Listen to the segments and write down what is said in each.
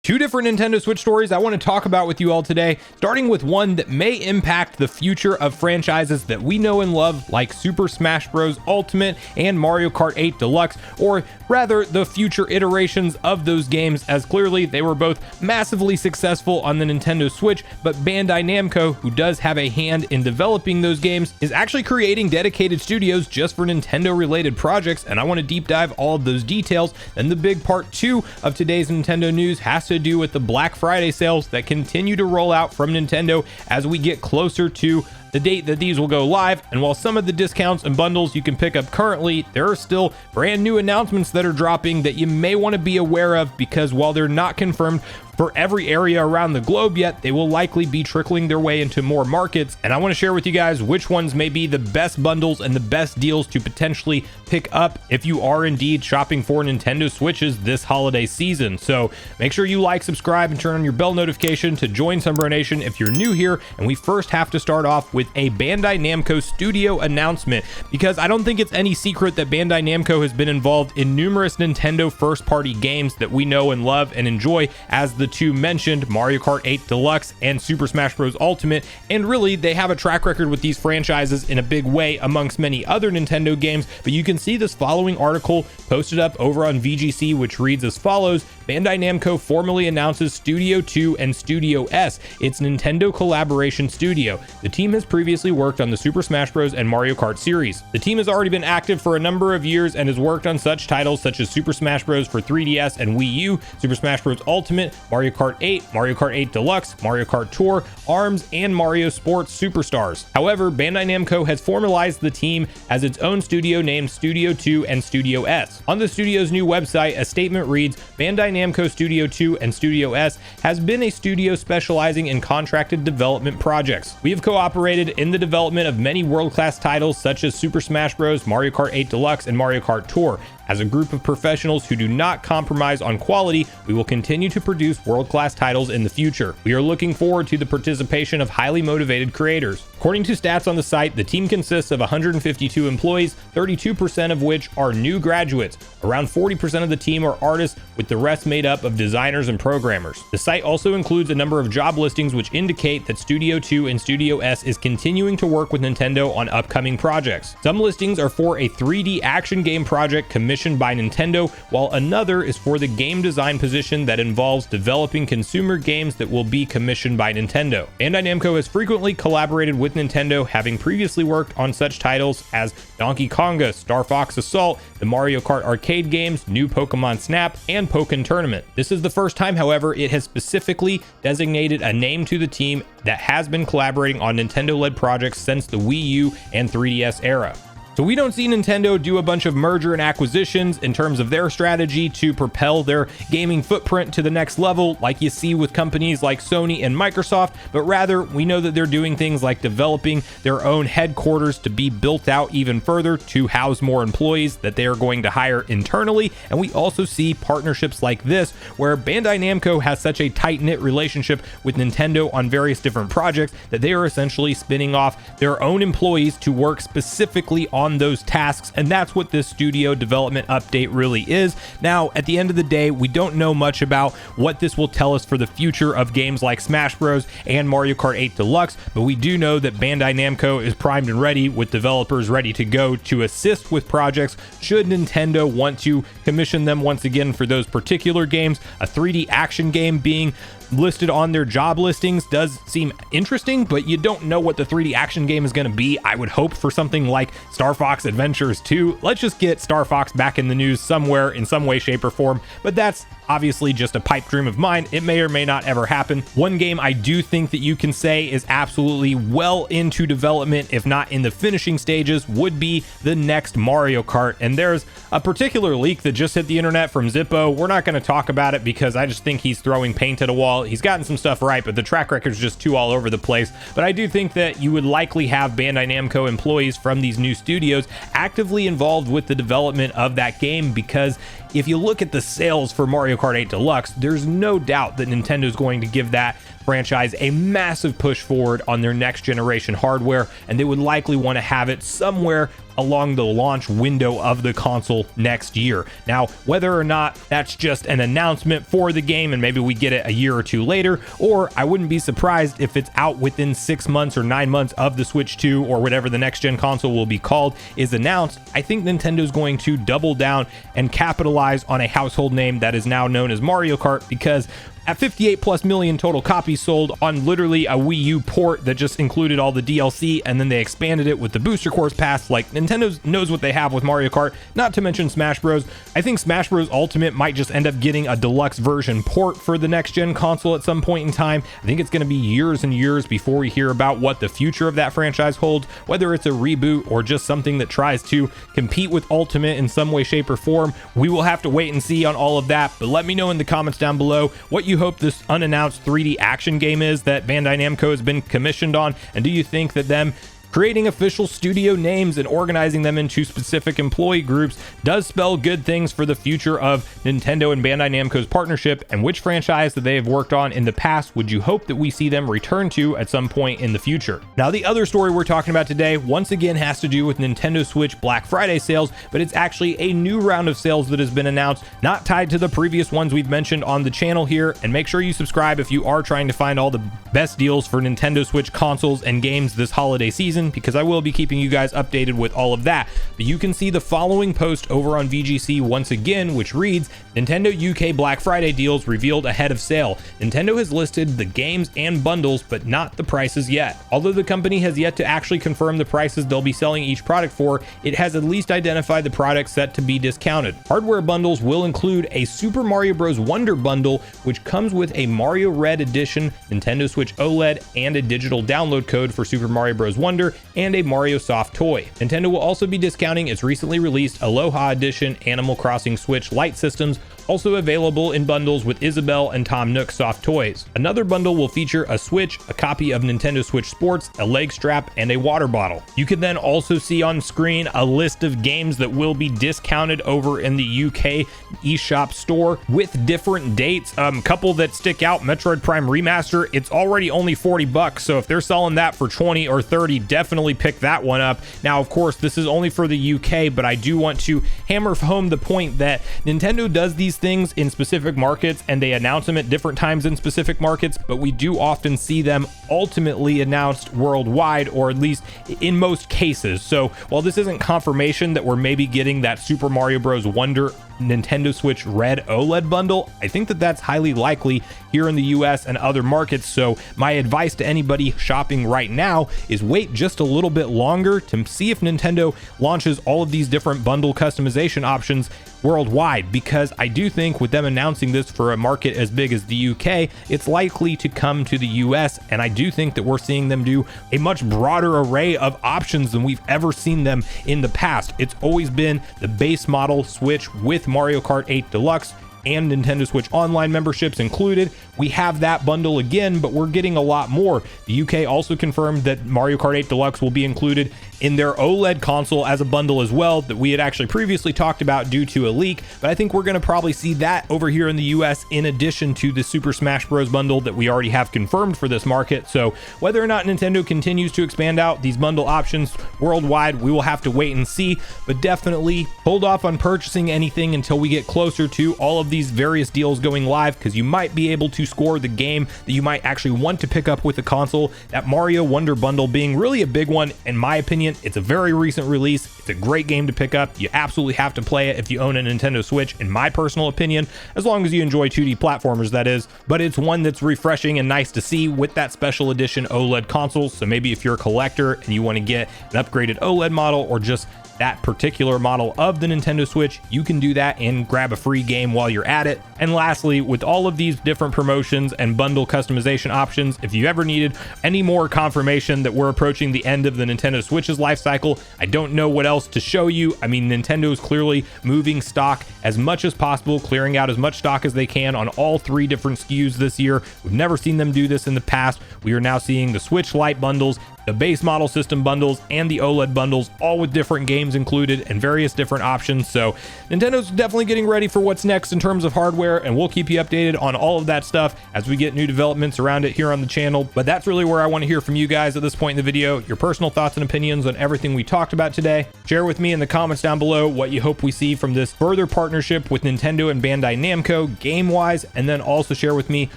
Two different Nintendo Switch stories I want to talk about with you all today, starting with one that may impact the future of franchises that we know and love, like Super Smash Bros. Ultimate and Mario Kart 8 Deluxe, or rather the future iterations of those games, as clearly they were both massively successful on the Nintendo Switch, but Bandai Namco, who does have a hand in developing those games, is actually creating dedicated studios just for Nintendo related projects, and I want to deep dive all of those details. Then the big part 2 of today's Nintendo news has to do with the Black Friday sales that continue to roll out from Nintendo as we get closer to the date that these will go live. And while some of the discounts and bundles you can pick up currently, there are still brand new announcements that are dropping that you may want to be aware of, because while they're not confirmed for every area around the globe yet, they will likely be trickling their way into more markets. And I want to share with you guys which ones may be the best bundles and the best deals to potentially pick up if you are indeed shopping for Nintendo Switches this holiday season. So make sure you like, subscribe, and turn on your bell notification to join Sunbro Nation if you're new here. And we first have to start off with a Bandai Namco studio announcement, because I don't think it's any secret that Bandai Namco has been involved in numerous Nintendo first-party games that we know and love and enjoy, as the two mentioned, Mario Kart 8 Deluxe and Super Smash Bros. Ultimate. And really, they have a track record with these franchises in a big way amongst many other Nintendo games. But you can see this following article posted up over on VGC, which reads as follows: Bandai Namco formally announces Studio 2 and Studio S, its Nintendo collaboration studio. The team has previously worked on the Super Smash Bros. And Mario Kart series. The team has already been active for a number of years and has worked on such titles such as Super Smash Bros. For 3DS and Wii U, Super Smash Bros. Ultimate, Mario Kart 8, Mario Kart 8 Deluxe, Mario Kart Tour, ARMS, and Mario Sports Superstars. However, Bandai Namco has formalized the team as its own studio named Studio 2 and Studio S. On the studio's new website, a statement reads, Bandai Namco Studio 2 and Studio S has been a studio specializing in contracted development projects. We have cooperated in the development of many world-class titles such as Super Smash Bros., Mario Kart 8 Deluxe, and Mario Kart Tour. As a group of professionals who do not compromise on quality, we will continue to produce world-class titles in the future. We are looking forward to the participation of highly motivated creators. According to stats on the site, the team consists of 152 employees, 32% of which are new graduates. Around 40% of the team are artists, with the rest made up of designers and programmers. The site also includes a number of job listings which indicate that Studio 2 and Studio S is continuing to work with Nintendo on upcoming projects. Some listings are for a 3D action game project commissioned by Nintendo, while another is for the game design position that involves developing consumer games that will be commissioned by Nintendo. Bandai Namco has frequently collaborated with Nintendo, having previously worked on such titles as Donkey Konga, Star Fox Assault, the Mario Kart arcade games, New Pokemon Snap, and Pokken Tournament. This is the first time, however, it has specifically designated a name to the team that has been collaborating on Nintendo-led projects since the Wii U and 3DS era. So we don't see Nintendo do a bunch of merger and acquisitions in terms of their strategy to propel their gaming footprint to the next level like you see with companies like Sony and Microsoft, but rather we know that they're doing things like developing their own headquarters to be built out even further to house more employees that they are going to hire internally. And we also see partnerships like this where Bandai Namco has such a tight-knit relationship with Nintendo on various different projects that they are essentially spinning off their own employees to work specifically on those tasks, and that's what this studio development update really is. Now, at the end of the day, we don't know much about what this will tell us for the future of games like Smash Bros. And Mario Kart 8 Deluxe, but we do know that Bandai Namco is primed and ready with developers ready to go to assist with projects should Nintendo want to commission them once again for those particular games. A 3D action game being listed on their job listings does seem interesting, but you don't know what the 3D action game is going to be. I would hope for something like Star Fox Adventures 2. Let's just get Star Fox back in the news somewhere in some way, shape, or form, but that's obviously just a pipe dream of mine. It may or may not ever happen. One game I do think that you can say is absolutely well into development, if not in the finishing stages, would be the next Mario Kart. And there's a particular leak that just hit the internet from Zippo. We're not going to talk about it because I just think he's throwing paint at a wall. He's gotten some stuff right, but the track record is just too all over the place. But I do think that you would likely have Bandai Namco employees from these new studios actively involved with the development of that game, because if you look at the sales for Mario Kart 8 Deluxe, there's no doubt that Nintendo's going to give that franchise a massive push forward on their next generation hardware, and they would likely want to have it somewhere along the launch window of the console next year. Now, whether or not that's just an announcement for the game and maybe we get it a year or two later, or I wouldn't be surprised if it's out within 6 months or 9 months of the Switch 2 or whatever the next gen console will be called is announced, I think Nintendo's going to double down and capitalize on a household name that is now known as Mario Kart, because at 58 plus million total copies sold on literally a Wii U port that just included all the DLC and then they expanded it with the Booster Course Pass, like Nintendo knows what they have with Mario Kart, not to mention Smash Bros. I think Smash Bros. Ultimate might just end up getting a deluxe version port for the next gen console at some point in time. I think it's going to be years and years before we hear about what the future of that franchise holds, whether it's a reboot or just something that tries to compete with Ultimate in some way, shape, or form. We will have to wait and see on all of that, but let me know in the comments down below what you hope this unannounced 3D action game is that Bandi Namco has been commissioned on, and do you think that them creating official studio names and organizing them into specific employee groups does spell good things for the future of Nintendo and Bandai Namco's partnership, and which franchise that they have worked on in the past would you hope that we see them return to at some point in the future? Now, the other story we're talking about today once again has to do with Nintendo Switch Black Friday sales, but it's actually a new round of sales that has been announced, not tied to the previous ones we've mentioned on the channel here. And make sure you subscribe if you are trying to find all the best deals for Nintendo Switch consoles and games this holiday season, because I will be keeping you guys updated with all of that. But you can see the following post over on VGC once again, which reads, Nintendo UK Black Friday deals revealed ahead of sale. Nintendo has listed the games and bundles, but not the prices yet. Although the company has yet to actually confirm the prices they'll be selling each product for, it has at least identified the products set to be discounted. Hardware bundles will include a Super Mario Bros. Wonder bundle, which comes with a Mario Red Edition, Nintendo Switch OLED, and a digital download code for Super Mario Bros. Wonder, and a Mario Soft toy. Nintendo will also be discounting its recently released Aloha Edition Animal Crossing Switch Lite systems, also available in bundles with Isabelle and Tom Nook soft toys. Another bundle will feature a Switch, a copy of Nintendo Switch Sports, a leg strap, and a water bottle. You can then also see on screen a list of games that will be discounted over in the UK eShop store with different dates. Couple that stick out: Metroid Prime Remaster, it's already only $40, so if they're selling that for 20 or 30, definitely pick that one up. Now, of course, this is only for the UK, but I do want to hammer home the point that Nintendo does these things in specific markets and they announce them at different times in specific markets, but we do often see them ultimately announced worldwide, or at least in most cases. So while this isn't confirmation that we're maybe getting that Super Mario Bros. Wonder Nintendo Switch Red OLED bundle, I think that that's highly likely here in the US and other markets. So my advice to anybody shopping right now is wait just a little bit longer to see if Nintendo launches all of these different bundle customization options worldwide, because I do think with them announcing this for a market as big as the UK, it's likely to come to the US, and I do think that we're seeing them do a much broader array of options than we've ever seen them in the past. It's always been the base model Switch with Mario Kart 8 Deluxe and Nintendo Switch Online memberships included. We have that bundle again, but we're getting a lot more. The UK also confirmed that Mario Kart 8 Deluxe will be included in their OLED console as a bundle as well, that we had actually previously talked about due to a leak, but I think we're going to probably see that over here in the US in addition to the Super Smash Bros. Bundle that we already have confirmed for this market. So whether or not Nintendo continues to expand out these bundle options worldwide, we will have to wait and see, but definitely hold off on purchasing anything until we get closer to all of these various deals going live, because you might be able to score the game that you might actually want to pick up with the console. That Mario Wonder bundle being really a big one in my opinion. It's a very recent release. It's a great game to pick up. You absolutely have to play it if you own a Nintendo Switch, in my personal opinion, as long as you enjoy 2D platformers, that is. But it's one that's refreshing and nice to see with that special edition OLED console. So maybe if you're a collector and you want to get an upgraded OLED model or just that particular model of the Nintendo Switch, you can do that and grab a free game while you're at it. And lastly, with all of these different promotions and bundle customization options, if you ever needed any more confirmation that we're approaching the end of the Nintendo Switch's life cycle, I don't know what else to show you. I mean, Nintendo is clearly moving stock as much as possible, clearing out as much stock as they can on all three different SKUs this year. We've never seen them do this in the past. We are now seeing the Switch Lite bundles, the base model system bundles, and the OLED bundles, all with different games included and various different options. So Nintendo's definitely getting ready for what's next in terms of hardware, and we'll keep you updated on all of that stuff as we get new developments around it here on the channel. But that's really where I want to hear from you guys at this point in the video, your personal thoughts and opinions on everything we talked about today. Share with me in the comments down below what you hope we see from this further partnership with Nintendo and Bandai Namco game-wise, and then also share with me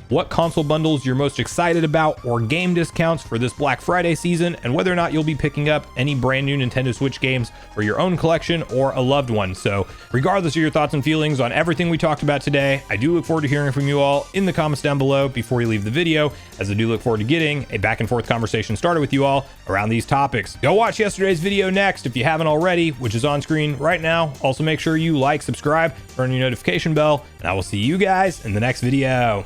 what console bundles you're most excited about or game discounts for this Black Friday season, and whether or not you'll be picking up any brand new Nintendo Switch games for your own collection or a loved one. So regardless of your thoughts and feelings on everything we talked about today, I do look forward to hearing from you all in the comments down below before you leave the video, as I do look forward to getting a back and forth conversation started with you all around these topics. Go watch yesterday's video next if you haven't already, which is on screen right now. Also make sure you like, subscribe, turn on your notification bell, and I will see you guys in the next video.